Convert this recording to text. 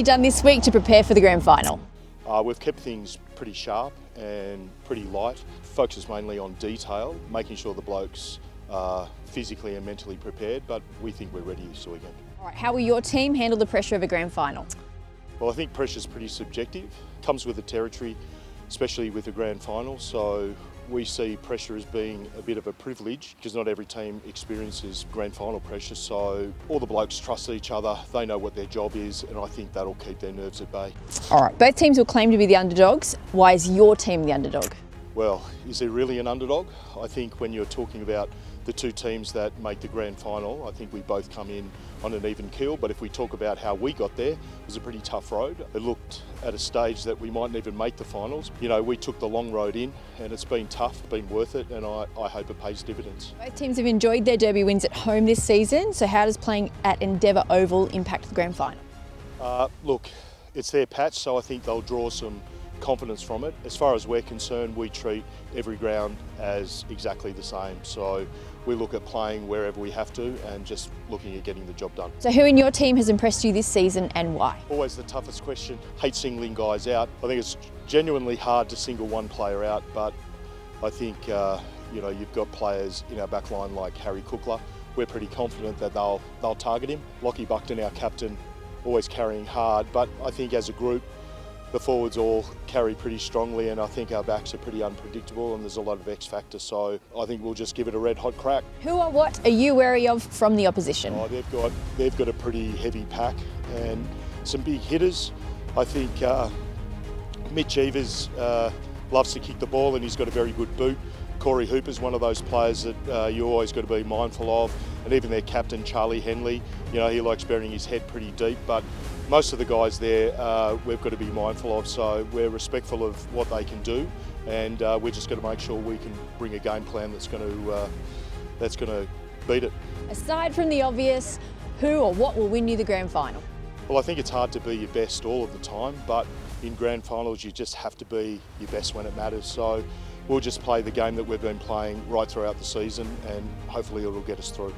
done this week to prepare for the grand final? We've kept things pretty sharp and pretty light. Focus mainly on detail, making sure the blokes are physically and mentally prepared, but we think we're ready this weekend. All right, how will your team handle the pressure of a grand final? Well, I think pressure's pretty subjective. Comes with the territory, especially with the grand final. So we see pressure as being a bit of a privilege because not every team experiences grand final pressure. So all the blokes trust each other. They know what their job is, and I think that'll keep their nerves at bay. All right, both teams will claim to be the underdogs. Why is your team the underdog? Well, is there really an underdog? I think when you're talking about the two teams that make the grand final, I think we both come in on an even keel. But if we talk about how we got there, it was a pretty tough road. It looked at a stage that we mightn't even make the finals. You know, we took the long road in, and it's been tough, been worth it, and I hope it pays dividends. Both teams have enjoyed their derby wins at home this season, so how does playing at Endeavour Oval impact the grand final? Look, it's their patch, so I think they'll draw some confidence from it. As far as we're concerned, we treat every ground as exactly the same. So we look at playing wherever we have to and just looking at getting the job done. So who in your team has impressed you this season and why? Always the toughest question. Hate singling guys out. I think it's genuinely hard to single one player out, but I think you've got players in our back line like Harry Cookler. We're pretty confident that they'll target him. Lockie Buckton, our captain, always carrying hard, but I think as a group the forwards all carry pretty strongly, and I think our backs are pretty unpredictable and there's a lot of X factor, so I think we'll just give it a red hot crack. Who or what are you wary of from the opposition? They've got a pretty heavy pack and some big hitters. I think Mitch Evers loves to kick the ball and he's got a very good boot. Corey Hooper's one of those players that you always got to be mindful of, and even their captain Charlie Henley, he likes burying his head pretty deep, but most of the guys there we've got to be mindful of, so we're respectful of what they can do, and we're just going to make sure we can bring a game plan that's going to beat it. Aside from the obvious, who or what will win you the grand final? Well, I think it's hard to be your best all of the time, but in grand finals you just have to be your best when it matters. So we'll just play the game that we've been playing right throughout the season, and hopefully it'll get us through.